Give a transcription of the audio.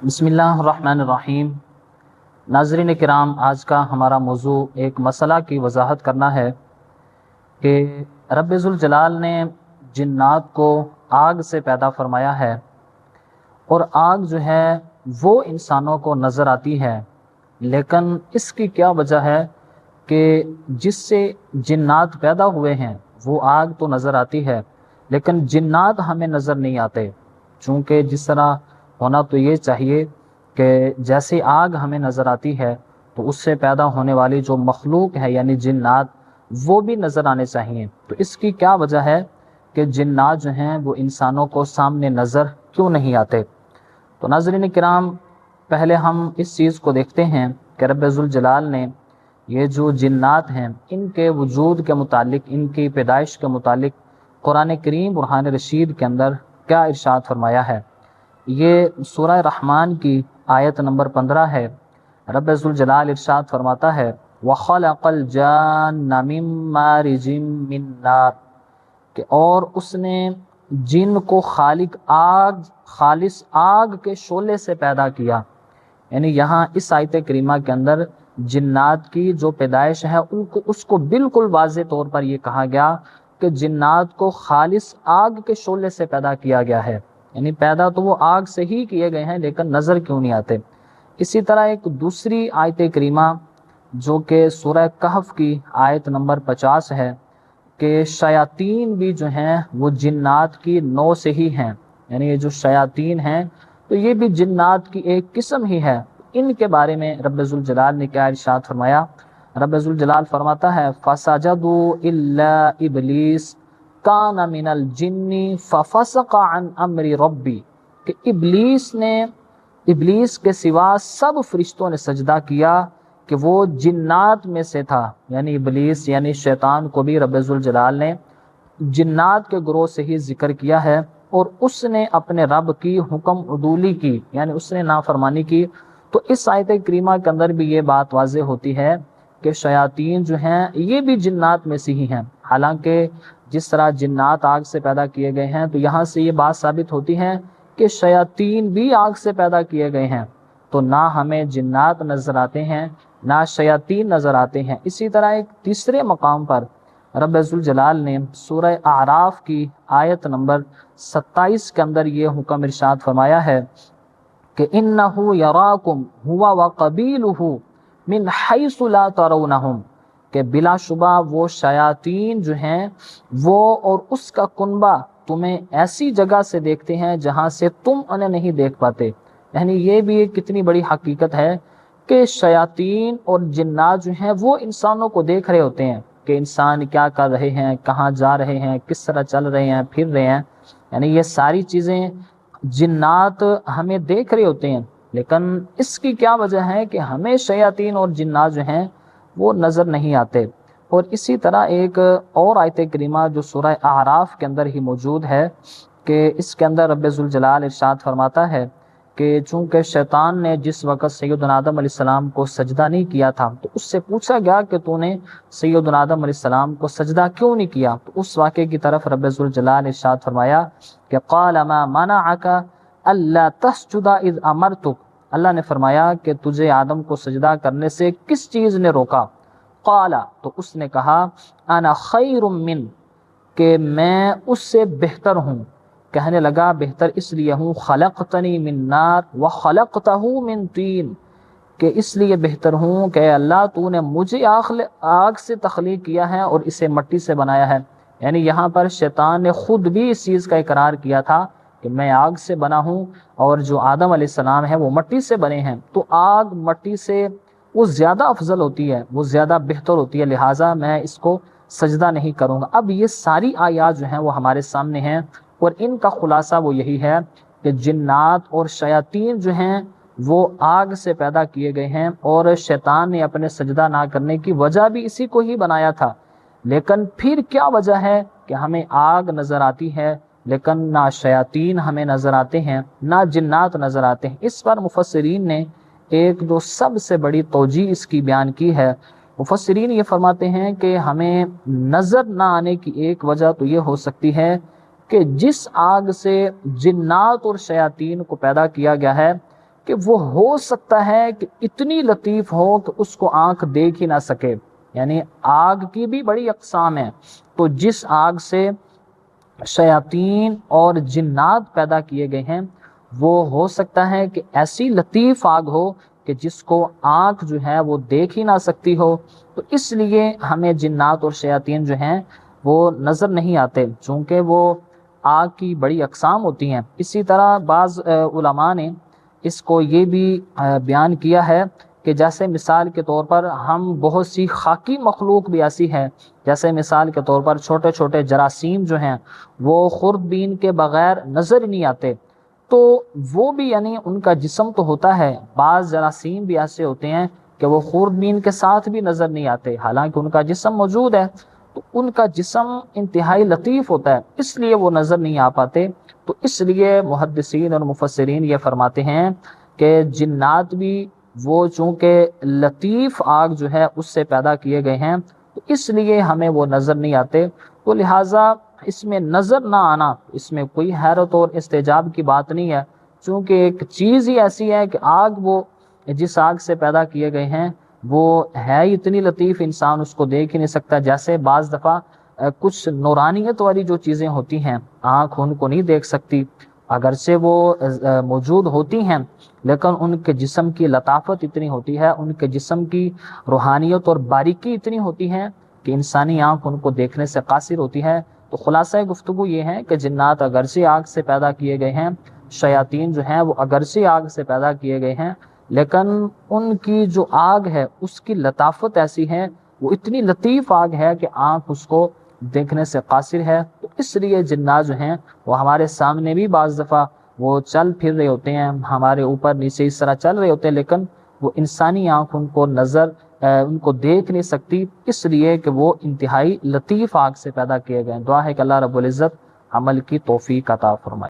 بسم اللہ الرحمن الرحیم۔ ناظرین کرام، آج کا ہمارا موضوع ایک مسئلہ کی وضاحت کرنا ہے کہ رب ذوالجلال نے جنات کو آگ سے پیدا فرمایا ہے، اور آگ جو ہے وہ انسانوں کو نظر آتی ہے، لیکن اس کی کیا وجہ ہے کہ جس سے جنات پیدا ہوئے ہیں وہ آگ تو نظر آتی ہے لیکن جنات ہمیں نظر نہیں آتے، چونکہ جس طرح ہونا تو یہ چاہیے کہ جیسے آگ ہمیں نظر آتی ہے تو اس سے پیدا ہونے والی جو مخلوق ہے یعنی جنات وہ بھی نظر آنے چاہیے۔ تو اس کی کیا وجہ ہے کہ جنات جو ہیں وہ انسانوں کو سامنے نظر کیوں نہیں آتے؟ تو ناظرین کرام، پہلے ہم اس چیز کو دیکھتے ہیں کہ رب ذوالجلال نے یہ جو جنات ہیں ان کے وجود کے متعلق، ان کی پیدائش کے متعلق قرآن کریم برہان رشید کے اندر کیا ارشاد فرمایا ہے۔ یہ سورہ رحمان کی آیت نمبر 15 ہے۔ رب ذوالجلال ارشاد فرماتا ہے وَخَلَقَ الْجَانَّ مِن مَّارِجٍ مِّن نَّارٍ، کہ اور اس نے جن کو خالص آگ کے شعلے سے پیدا کیا۔ یعنی یہاں اس آیت کریمہ کے اندر جنات کی جو پیدائش ہے اس کو بالکل واضح طور پر یہ کہا گیا کہ جنات کو خالص آگ کے شعلے سے پیدا کیا گیا ہے، یعنی پیدا تو وہ آگ سے ہی کیے گئے ہیں لیکن نظر کیوں نہیں آتے۔ اسی طرح ایک دوسری آیت کریمہ جو کہ سورہ کہف کی آیت نمبر 50 ہے کہ شیاطین بھی جو ہیں وہ جنات کی نوع سے ہی ہیں، یعنی یہ جو شیاطین ہیں تو یہ بھی جنات کی ایک قسم ہی ہے۔ ان کے بارے میں رب ذوالجلال نے کیا ارشاد فرمایا؟ رب ذوالجلال فرماتا ہے فَسَجَدُوا إِلَّا إِبْلِيسَ كَانَ مِنَ الْجِنِّ فَفَسَقَ عَنْ أَمْرِ رَبِّ، کہ ابلیس کے سوا سب فرشتوں نے سجدہ کیا کہ وہ جنات میں سے تھا، یعنی ابلیس یعنی شیطان کو بھی رب ذوالجلال نے جنات کے گروہ سے ہی ذکر کیا ہے، اور اس نے اپنے رب کی حکم عدولی کی، یعنی اس نے نافرمانی کی۔ تو اس آیت کریمہ کے اندر بھی یہ بات واضح ہوتی ہے کہ شیاطین جو ہیں یہ بھی جنات میں سے ہی ہیں، حالانکہ جس طرح جنات آگ سے پیدا کیے گئے ہیں تو یہاں سے یہ بات ثابت ہوتی ہے کہ شیاطین بھی آگ سے پیدا کیے گئے ہیں، تو نہ ہمیں جنات نظر آتے ہیں نہ شیاطین نظر آتے ہیں۔ اسی طرح ایک تیسرے مقام پر رب ذوالجلال نے سورہ اعراف کی آیت نمبر 27 کے اندر یہ حکم ارشاد فرمایا ہے کہ اِنَّهُ يَرَاكُمْ هُوَ وَقَبِيلُهُ مِنْ حَيْثُ لَا تَرَوْنَهُمْ، کہ بلا شبہ وہ شیاطین جو ہیں وہ اور اس کا کنبہ تمہیں ایسی جگہ سے دیکھتے ہیں جہاں سے تم انہیں نہیں دیکھ پاتے۔ یعنی یہ بھی ایک کتنی بڑی حقیقت ہے کہ شیاطین اور جنات جو ہیں وہ انسانوں کو دیکھ رہے ہوتے ہیں کہ انسان کیا کر رہے ہیں، کہاں جا رہے ہیں، کس طرح چل رہے ہیں، پھر رہے ہیں، یعنی یہ ساری چیزیں جنات ہمیں دیکھ رہے ہوتے ہیں، لیکن اس کی کیا وجہ ہے کہ ہمیں شیاطین اور جنات جو ہیں وہ نظر نہیں آتے۔ اور اسی طرح ایک اور آیت کریمہ جو سورہ اعراف کے اندر ہی موجود ہے کہ اس کے اندر رب ذوالجلال ارشاد فرماتا ہے کہ چونکہ شیطان نے جس وقت سیدنا آدم علیہ السلام کو سجدہ نہیں کیا تھا تو اس سے پوچھا گیا کہ تو نے سیدنا آدم علیہ السلام کو سجدہ کیوں نہیں کیا، تو اس واقعے کی طرف رب ذوالجلال ارشاد فرمایا کہ قال ما منعک الا تسجد اذ امرتک، اللہ نے فرمایا کہ تجھے آدم کو سجدہ کرنے سے کس چیز نے روکا؟ قال، تو اس نے کہا انا خیر من، کہ میں اس سے بہتر ہوں، کہنے لگا بہتر اس لیے ہوں خلقتنی من نار وخلقتہ من طین، کہ اس لیے بہتر ہوں کہ اللہ تو نے مجھے آگ سے تخلیق کیا ہے اور اسے مٹی سے بنایا ہے۔ یعنی یہاں پر شیطان نے خود بھی اس چیز کا اقرار کیا تھا کہ میں آگ سے بنا ہوں اور جو آدم علیہ السلام ہے وہ مٹی سے بنے ہیں، تو آگ مٹی سے وہ زیادہ افضل ہوتی ہے، وہ زیادہ بہتر ہوتی ہے، لہٰذا میں اس کو سجدہ نہیں کروں گا۔ اب یہ ساری آیات جو ہیں وہ ہمارے سامنے ہیں، اور ان کا خلاصہ وہ یہی ہے کہ جنات اور شیاطین جو ہیں وہ آگ سے پیدا کیے گئے ہیں، اور شیطان نے اپنے سجدہ نہ کرنے کی وجہ بھی اسی کو ہی بنایا تھا، لیکن پھر کیا وجہ ہے کہ ہمیں آگ نظر آتی ہے لیکن نہ شیاطین ہمیں نظر آتے ہیں نہ جنات نظر آتے ہیں؟ اس پر مفسرین نے ایک جو سب سے بڑی توجیہ اس کی بیان کی ہے۔ مفسرین یہ فرماتے ہیں کہ ہمیں نظر نہ آنے کی ایک وجہ تو یہ ہو سکتی ہے کہ جس آگ سے جنات اور شیاطین کو پیدا کیا گیا ہے کہ وہ ہو سکتا ہے کہ اتنی لطیف ہو کہ اس کو آنکھ دیکھ ہی نہ سکے. یعنی آگ کی بھی بڑی اقسام ہیں. تو جس آگ سے شیاطین اور جنات پیدا کیے گئے ہیں وہ ہو سکتا ہے کہ ایسی لطیف آگ ہو کہ جس کو آنکھ جو ہے وہ دیکھ ہی نہ سکتی ہو. تو اس لیے ہمیں جنات اور شیاطین جو ہیں وہ نظر نہیں آتے، چونکہ وہ آگ کی بڑی اقسام ہوتی ہیں. اسی طرح بعض علماء نے اس کو یہ بھی بیان کیا ہے کہ جیسے مثال کے طور پر ہم بہت سی خاکی مخلوق بھی ایسی ہے، جیسے مثال کے طور پر چھوٹے چھوٹے جراثیم جو ہیں وہ خوردبین کے بغیر نظر ہی نہیں آتے. تو وہ بھی یعنی ان کا جسم تو ہوتا ہے، بعض جراثیم بھی ایسے ہوتے ہیں کہ وہ خوردبین کے ساتھ بھی نظر نہیں آتے حالانکہ ان کا جسم موجود ہے. تو ان کا جسم انتہائی لطیف ہوتا ہے، اس لیے وہ نظر نہیں آ پاتے. تو اس لیے محدثین اور مفسرین یہ فرماتے ہیں کہ جنات بھی وہ چونکہ لطیف آگ جو ہے اس سے پیدا کیے گئے ہیں تو اس لیے ہمیں وہ نظر نہیں آتے. تو لہٰذا اس میں نظر نہ آنا اس میں کوئی حیرت اور استعجاب کی بات نہیں ہے، چونکہ ایک چیز ہی ایسی ہے کہ آگ وہ جس آگ سے پیدا کیے گئے ہیں وہ ہے اتنی لطیف انسان اس کو دیکھ ہی نہیں سکتا. جیسے بعض دفعہ کچھ نورانیت والی جو چیزیں ہوتی ہیں آنکھ ان کو نہیں دیکھ سکتی، اگرچہ وہ موجود ہوتی ہیں لیکن ان کے جسم کی لطافت اتنی ہوتی ہے، ان کے جسم کی روحانیت اور باریکی اتنی ہوتی ہے کہ انسانی آنکھ ان کو دیکھنے سے قاصر ہوتی ہے. تو خلاصہ گفتگو یہ ہے کہ جنات اگرچہ آگ سے پیدا کیے گئے ہیں، شیاطین جو ہیں وہ اگرچہ آگ سے پیدا کیے گئے ہیں، لیکن ان کی جو آگ ہے اس کی لطافت ایسی ہے، وہ اتنی لطیف آگ ہے کہ آنکھ اس کو دیکھنے سے قاصر ہے. تو اس لیے جنات جو ہیں وہ ہمارے سامنے بھی بعض دفعہ وہ چل پھر رہے ہوتے ہیں، ہمارے اوپر نیچے اس طرح چل رہے ہوتے ہیں، لیکن وہ انسانی آنکھ ان کو ان کو دیکھ نہیں سکتی، اس لیے کہ وہ انتہائی لطیف آگ سے پیدا کیے گئے ہیں. دعا ہے کہ اللہ رب العزت عمل کی توفیق عطا فرمائے.